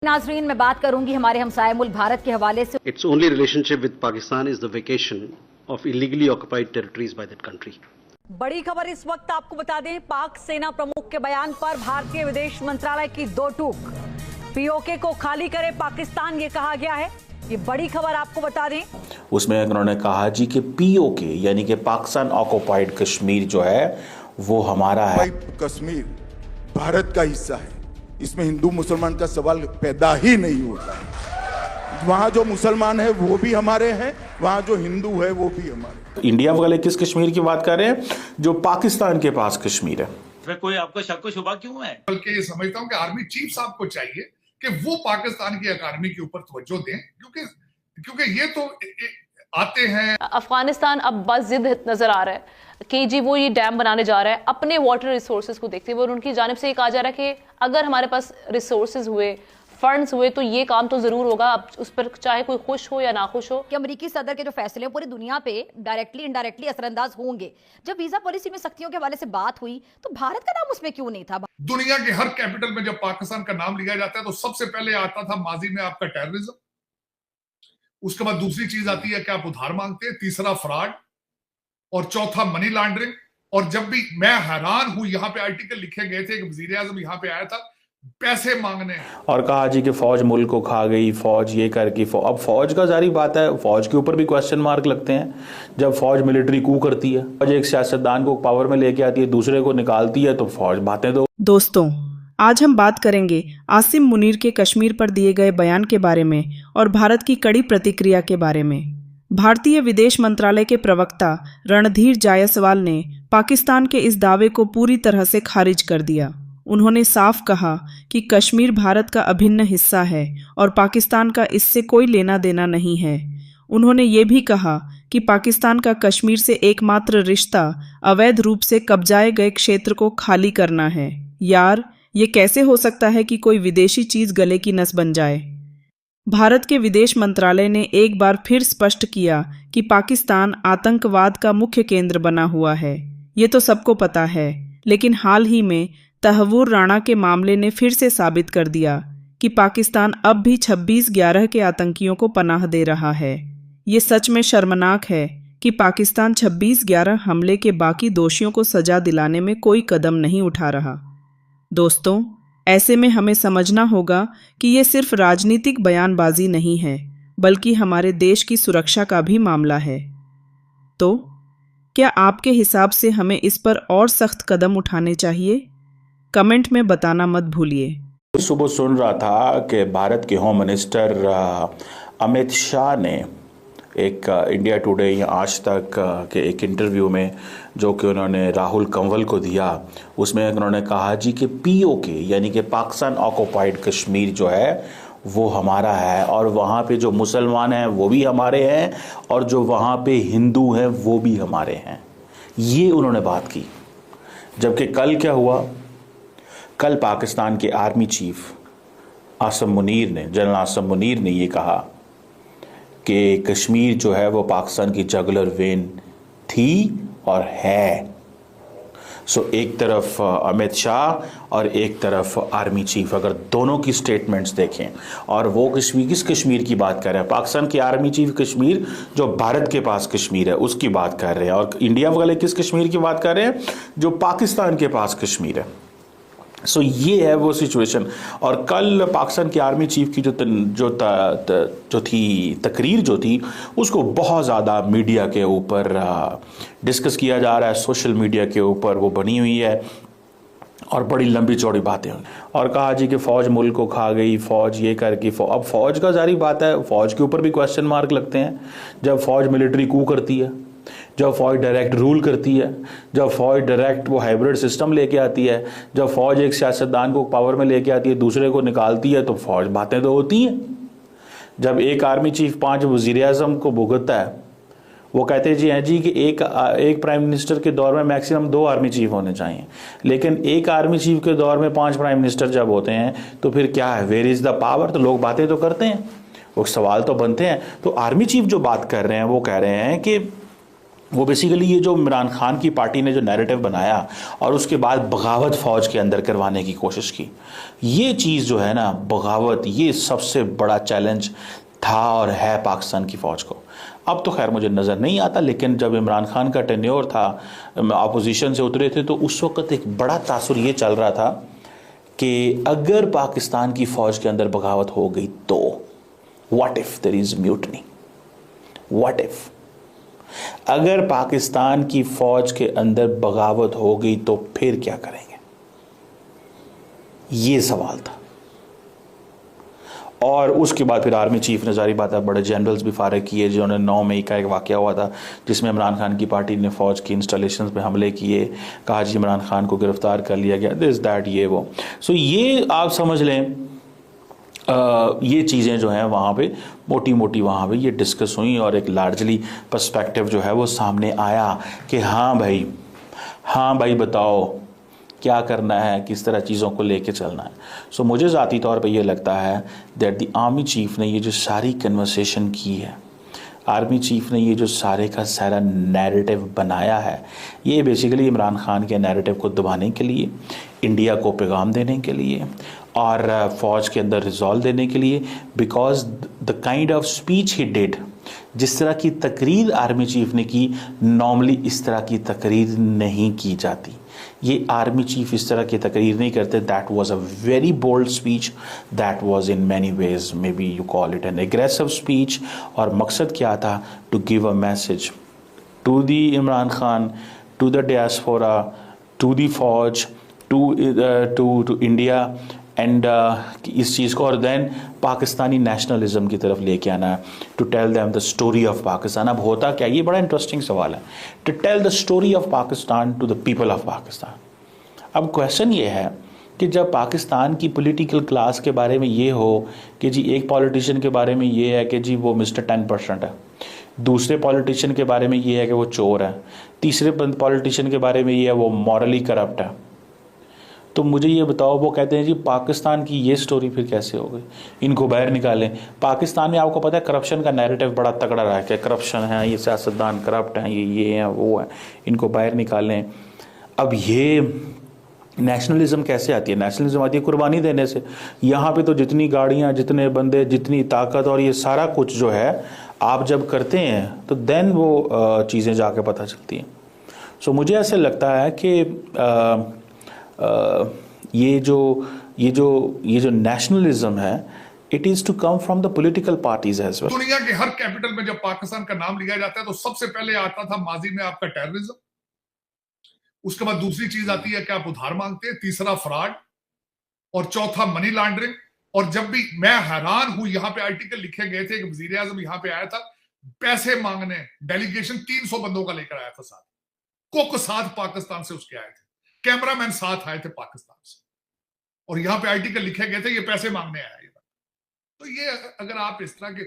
नाजरीन, मैं बात करूंगी हमारे हमसाये मुल्क भारत के हवाले से। Its only relationship with Pakistan is the vacation of illegally occupied territories by that country. बड़ी खबर इस वक्त आपको बता दें, पाक सेना प्रमुख के बयान पर भारतीय विदेश मंत्रालय की दो टूक। पीओके को खाली करे पाकिस्तान, ये कहा गया है। ये बड़ी खबर आपको बता दें। उसमें उन्होंने कहा जी कि पीओके यानी कि पाकिस्तान ऑक्युपाइड कश्मीर जो है वो हमारा है। कश्मीर भारत का हिस्सा है, इसमें हिंदू मुसलमान का सवाल पैदा ही नहीं होता है। वहाँ जो मुसलमान है वो भी हमारे हैं, वहाँ जो हिंदू है वो भी हमारे। इंडिया वाले किस कश्मीर की बात कर रहे हैं? जो पाकिस्तान के पास कश्मीर है। फिर कोई आपको शक शुबा क्यों है? बल्कि ये समझता हूँ कि आर्मी चीफ साहब को चाहिए कि वो पाकिस्तान की अकादमी के ऊपर तवज्जो दें, क्योंकि ये तो आते हैं। अफगानिस्तान अब बस जिद नजर आ रहा है कि जी वो ये डैम बनाने जा रहा है अपने वाटर रिसोर्सेज को देखते हुए, और उनकी जानिब से ये कहा जा रहा है कि अगर हमारे पास रिसोर्सेज हुए, फंड्स हुए, तो ये काम तो जरूर होगा। अब उस पर चाहे कोई खुश हो या ना खुश हो। कि अमेरिकी सदर के जो फैसले हैं पूरी दुनिया पे डायरेक्टली इनडायरेक्टली असरअंदाज होंगे। जब वीजा पॉलिसी में सख्तियों के हवाले से बात हुई तो भारत का नाम उसमें क्यों नहीं था? दुनिया के हर कैपिटल में जब पाकिस्तान का नाम लिया जाता है तो सबसे पहले आता था माजी में आपका टेररिज्म, उसके बाद दूसरी चीज आती है कि आप उधार मांगते हैं, तीसरा फ्रॉड, और चौथा मनी लॉन्ड्रिंग। और जब भी मैं हैरान हूं, यहाँ पे आर्टिकल लिखे गए थे कि वजीर आजम यहाँ पे आया था पैसे मांगने, और कहा जी कि फौज मुल्क को खा गई, फौज ये करके अब फौज का जारी बात है, फौज के ऊपर भी क्वेश्चन मार्क लगते हैं। जब फौज मिलिट्री कू करती है, फौज एक सियासतदान को पावर में लेके आती है, दूसरे को निकालती है, तो फौज बातें दो। दोस्तों, आज हम बात करेंगे आसिम मुनीर के कश्मीर पर दिए गए बयान के बारे में और भारत की कड़ी प्रतिक्रिया के बारे में। भारतीय विदेश मंत्रालय के प्रवक्ता रणधीर जायसवाल ने पाकिस्तान के इस दावे को पूरी तरह से खारिज कर दिया। उन्होंने साफ कहा कि कश्मीर भारत का अभिन्न हिस्सा है और पाकिस्तान का इससे कोई लेना देना नहीं है। उन्होंने ये भी कहा कि पाकिस्तान का कश्मीर से एकमात्र रिश्ता अवैध रूप से कब्जाए गए क्षेत्र को खाली करना है। यार, ये कैसे हो सकता है कि कोई विदेशी चीज गले की नस बन जाए? भारत के विदेश मंत्रालय ने एक बार फिर स्पष्ट किया कि पाकिस्तान आतंकवाद का मुख्य केंद्र बना हुआ है। ये तो सबको पता है, लेकिन हाल ही में तहव्वुर राणा के मामले ने फिर से साबित कर दिया कि पाकिस्तान अब भी 26/11 के आतंकियों को पनाह दे रहा है। ये सच में शर्मनाक है कि पाकिस्तान 26/11 हमले के बाकी दोषियों को सजा दिलाने में कोई कदम नहीं उठा रहा। दोस्तों, ऐसे में हमें समझना होगा कि ये सिर्फ राजनीतिक बयानबाजी नहीं है, बल्कि हमारे देश की सुरक्षा का भी मामला है। तो क्या आपके हिसाब से हमें इस पर और सख्त कदम उठाने चाहिए? कमेंट में बताना मत भूलिए। सुबह सुन रहा था कि भारत के होम मिनिस्टर अमित शाह ने एक इंडिया टुडे या आज तक के एक इंटरव्यू में जो कि उन्होंने राहुल कंवल को दिया, उसमें उन्होंने कहा जी कि पीओके यानी कि पाकिस्तान ऑक्युपाइड कश्मीर जो है वो हमारा है, और वहाँ पे जो मुसलमान हैं वो भी हमारे हैं, और जो वहाँ पे हिंदू हैं वो भी हमारे हैं। ये उन्होंने बात की। जबकि कल क्या हुआ? कल पाकिस्तान के army chief general Asim Munir ने ये कहा कि कश्मीर जो है वो पाकिस्तान की जगुलर वेन थी और है। सो एक तरफ अमित शाह और एक तरफ आर्मी चीफ, अगर दोनों की स्टेटमेंट्स देखें, और वो किस कश्मीर की बात कर रहे हैं? पाकिस्तान के आर्मी चीफ कश्मीर जो भारत के पास कश्मीर है उसकी बात कर रहे हैं, और इंडिया वाले किस कश्मीर की बात कर रहे हैं? जो पाकिस्तान के पास कश्मीर है। सो ये है वो सिचुएशन। और कल पाकिस्तान की आर्मी चीफ की तकरीर जो थी उसको बहुत ज़्यादा मीडिया के ऊपर डिस्कस किया जा रहा है, सोशल मीडिया के ऊपर वो बनी हुई है, और बड़ी लंबी चौड़ी बातें। और कहा जी कि फ़ौज मुल्क को खा गई, फ़ौज ये करके अब फ़ौज का जारी बात है, फ़ौज के ऊपर भी क्वेश्चन मार्क लगते हैं। जब फ़ौज मिलिट्री कू करती है, जब फौज डायरेक्ट रूल करती है, जब फौज डायरेक्ट वो हाइब्रिड सिस्टम लेके आती है, जब फौज एक सियासतदान को पावर में लेके आती है, दूसरे को निकालती है, तो फौज बातें तो होती हैं। जब एक आर्मी चीफ 5 वजीर आजम को भुगतता है, वो कहते जी हैं जी कि एक प्राइम मिनिस्टर के दौर में मैक्सिमम 2 आर्मी चीफ होने चाहिए, लेकिन एक आर्मी चीफ के दौर में 5 प्राइम मिनिस्टर जब होते हैं तो फिर क्या है? Where is the power? तो लोग बातें तो करते हैं, वो सवाल तो बनते हैं। तो आर्मी चीफ जो बात कर रहे हैं वो कह रहे हैं कि वो बेसिकली ये जो इमरान खान की पार्टी ने जो नैरेटिव बनाया और उसके बाद बगावत फौज के अंदर करवाने की कोशिश की, ये चीज़ जो है ना, बगावत, ये सबसे बड़ा चैलेंज था और है पाकिस्तान की फ़ौज को। अब तो खैर मुझे नज़र नहीं आता, लेकिन जब इमरान खान का टेन्योर था, अपोजिशन से उतरे थे, तो उस वक्त एक बड़ा तासुर ये चल रहा था कि अगर पाकिस्तान की फ़ौज के अंदर बगावत हो गई तो what if there is mutiny, what if अगर पाकिस्तान की फ़ौज के अंदर बगावत हो गई तो फिर क्या करेंगे, ये सवाल था। और उसके बाद फिर आर्मी चीफ ने जारी बात है बड़े जनरल्स भी फारिग किए, जिन्होंने 9 मई का एक वाक़या हुआ था जिसमें इमरान खान की पार्टी ने फ़ौज की इंस्टॉलेशंस पे हमले किए, कहा जी इमरान खान को गिरफ्तार कर लिया गया, दिस दैट ये वो। सो ये आप समझ लें, ये चीज़ें जो हैं वहाँ पे मोटी मोटी वहाँ पे ये डिस्कस हुई और एक लार्जली पर्सपेक्टिव जो है वो सामने आया कि हाँ भाई बताओ क्या करना है, किस तरह चीज़ों को लेके चलना है। सो मुझे ज़ाती तौर पे ये लगता है दैट द आर्मी चीफ ने ये जो सारी कन्वर्सेशन की है, आर्मी चीफ ने ये जो सारे का सारा नैरेटिव बनाया है, ये बेसिकली इमरान खान के नैरेटिव को दबाने के लिए, इंडिया को पैगाम देने के लिए और फ़ौज के अंदर रिजॉल्व देने के लिए, because the kind of speech he did, जिस तरह की तकरीर आर्मी चीफ ने की, नॉर्मली इस तरह की तकरीर नहीं की जाती। ये आर्मी चीफ इस तरह की तकरीर नहीं करते। That was a very bold speech, that was in many ways maybe you call it an aggressive speech. और मकसद क्या था? To give a message to the Imran Khan, to the diaspora, to the fauj, to India and इस चीज़ को, और then Pakistani nationalism की तरफ लेके आना है, to tell them the story of Pakistan. अब होता क्या, ये बड़ा इंटरेस्टिंग सवाल है, to tell the story of Pakistan to the people of Pakistan. अब क्वेश्चन ये है कि जब पाकिस्तान की पॉलिटिकल क्लास के बारे में ये हो कि जी एक पॉलिटिशियन के बारे में ये है कि जी वो मिस्टर 10% है, दूसरे पॉलिटिशियन के बारे में ये है कि वो चोर है, तीसरे पॉलिटिशियन के बारे में ये है वो मॉरली करप्ट है, तो मुझे ये बताओ, वो कहते हैं जी पाकिस्तान की ये स्टोरी फिर कैसे हो गई, इनको बाहर निकालें। पाकिस्तान में आपको पता है करप्शन का नैरेटिव बड़ा तगड़ा रहा है कि करप्शन है, ये सियासतदान करप्ट हैं, ये हैं वो है, इनको बाहर निकालें। अब ये नेशनलिज्म कैसे आती है? नेशनलिज्म आती है कुर्बानी देने से। यहाँ पे तो जितनी गाड़ियाँ, जितने बंदे, जितनी ताकत और ये सारा कुछ जो है आप जब करते हैं तो देन वो चीज़ें जाके पता चलती हैं। सो मुझे ऐसे लगता है कि ये जो नेशनलिज्म है, it is to come from the political parties as well. दुनिया के हर कैपिटल में जब पाकिस्तान का नाम लिया जाता है तो सबसे पहले आता था माजी में आपका टेररिज्म, उसके बाद दूसरी चीज आती है कि आप उधार मांगते हैं, तीसरा फ्रॉड और चौथा मनी लॉन्ड्रिंग। और जब भी मैं हैरान हूं, यहां पे आर्टिकल लिखे गए थे कि वजीर आजम यहां पे आया था पैसे मांगने, डेलीगेशन 300 बंदों का लेकर आया था, साथ कुक साथ पाकिस्तान से उसके आए थे, कैमरामैन साथ आए थे पाकिस्तान से, और यहां पे आर्टिकल लिखे गए थे ये पैसे मांगने आया। तो ये अगर आप इस तरह के